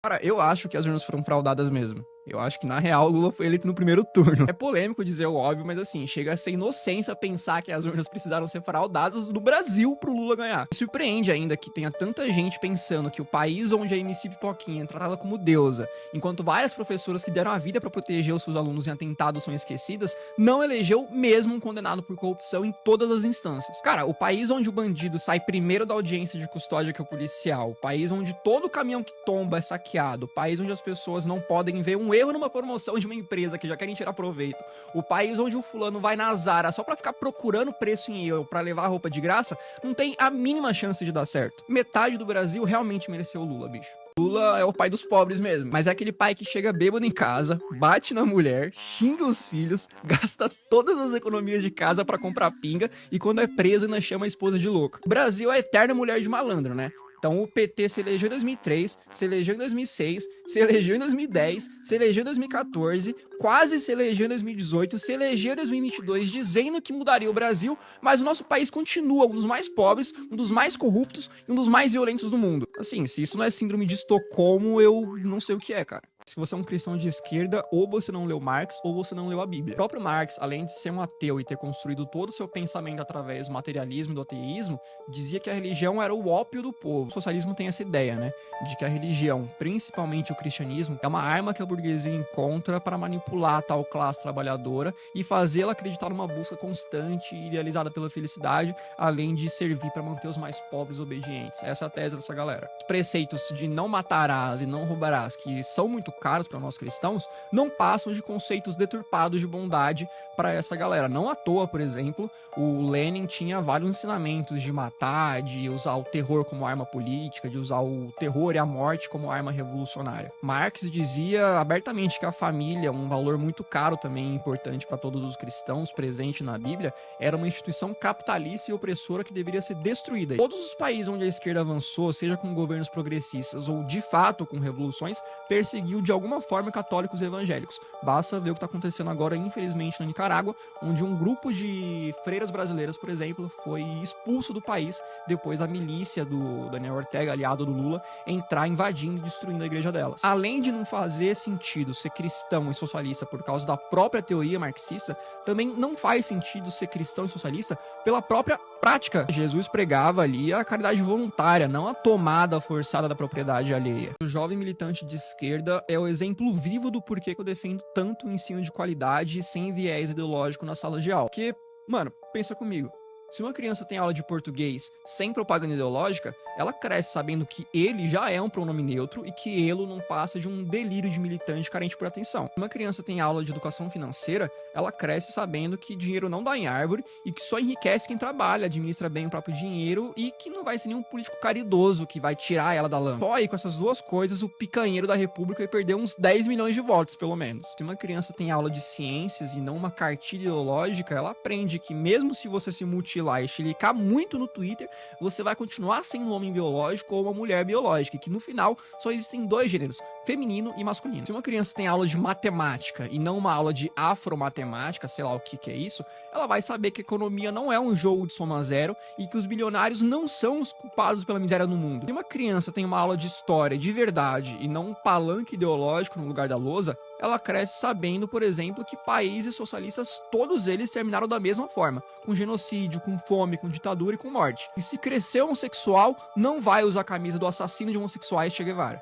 Cara, eu acho que as urnas foram fraudadas mesmo. Eu acho que, na real, o Lula foi eleito no primeiro turno. É polêmico dizer o óbvio, mas assim, chega a ser inocência pensar que as urnas precisaram ser fraudadas no Brasil pro Lula ganhar. Me surpreende ainda que tenha tanta gente pensando que o país onde a MC Pipoquinha é tratada como deusa, enquanto várias professoras que deram a vida pra proteger os seus alunos em atentados são esquecidas, não elegeu mesmo um condenado por corrupção em todas as instâncias. Cara, o país onde o bandido sai primeiro da audiência de custódia que é o policial, o país onde todo caminhão que tomba é saqueado, o país onde as pessoas não podem ver um erro numa promoção de uma empresa que já querem tirar proveito, o país onde o fulano vai na Zara só pra ficar procurando preço em euro pra levar roupa de graça, não tem a mínima chance de dar certo. Metade do Brasil realmente mereceu o Lula, bicho. Lula é o pai dos pobres mesmo, mas é aquele pai que chega bêbado em casa, bate na mulher, xinga os filhos, gasta todas as economias de casa pra comprar pinga e quando é preso ainda chama a esposa de louca. O Brasil é a eterna mulher de malandro, né? Então o PT se elegeu em 2003, se elegeu em 2006, se elegeu em 2010, se elegeu em 2014, quase se elegeu em 2018, se elegeu em 2022 dizendo que mudaria o Brasil, mas o nosso país continua um dos mais pobres, um dos mais corruptos e um dos mais violentos do mundo. Assim, se isso não é síndrome de Estocolmo, eu não sei o que é, cara. Se você é um cristão de esquerda, ou você não leu Marx, ou você não leu a Bíblia. O próprio Marx, além de ser um ateu e ter construído todo o seu pensamento através do materialismo e do ateísmo, dizia que a religião era o ópio do povo. O socialismo tem essa ideia, né? De que a religião, principalmente o cristianismo, é uma arma que a burguesia encontra para manipular a tal classe trabalhadora e fazê-la acreditar numa busca constante e idealizada pela felicidade, além de servir para manter os mais pobres obedientes. Essa é a tese dessa galera. Os preceitos de não matarás e não roubarás, que são muito caros para nós cristãos, não passam de conceitos deturpados de bondade para essa galera. Não à toa, por exemplo, o Lenin tinha vários ensinamentos de matar, de usar o terror como arma política, de usar o terror e a morte como arma revolucionária. Marx dizia abertamente que a família, um valor muito caro também importante para todos os cristãos presente na Bíblia, era uma instituição capitalista e opressora que deveria ser destruída. Todos os países onde a esquerda avançou, seja com governos progressistas ou de fato com revoluções, perseguiu de alguma forma católicos e evangélicos. Basta ver o que está acontecendo agora, infelizmente, na Nicarágua, onde um grupo de freiras brasileiras, por exemplo, foi expulso do país depois da milícia do Daniel Ortega, aliado do Lula, entrar invadindo e destruindo a igreja delas. Além de não fazer sentido ser cristão e socialista por causa da própria teoria marxista, também não faz sentido ser cristão e socialista pela própria prática. Jesus pregava ali a caridade voluntária, não a tomada forçada da propriedade alheia. O jovem militante de esquerda é o exemplo vivo do porquê que eu defendo tanto o ensino de qualidade sem viés ideológico na sala de aula. Porque, mano, pensa comigo. Se uma criança tem aula de português sem propaganda ideológica, ela cresce sabendo que ele já é um pronome neutro e que ele não passa de um delírio de militante carente por atenção. Se uma criança tem aula de educação financeira, ela cresce sabendo que dinheiro não dá em árvore e que só enriquece quem trabalha, administra bem o próprio dinheiro e que não vai ser nenhum político caridoso que vai tirar ela da lama. Só aí com essas duas coisas, o picanheiro da república vai perder uns 10 milhões de votos, pelo menos. Se uma criança tem aula de ciências e não uma cartilha ideológica, ela aprende que mesmo se você se mutilar e chilicar muito no Twitter, você vai continuar sendo um homem biológico ou uma mulher biológica, e que no final só existem dois gêneros, feminino e masculino. Se uma criança tem aula de matemática e não uma aula de afromatemática, sei lá o que é isso, ela vai saber que a economia não é um jogo de soma zero e que os bilionários não são os culpados pela miséria no mundo. Se uma criança tem uma aula de história de verdade e não um palanque ideológico no lugar da lousa, ela cresce sabendo, por exemplo, que países socialistas, todos eles terminaram da mesma forma, com genocídio, com fome, com ditadura e com morte. E se crescer homossexual, não vai usar a camisa do assassino de homossexuais Che Guevara.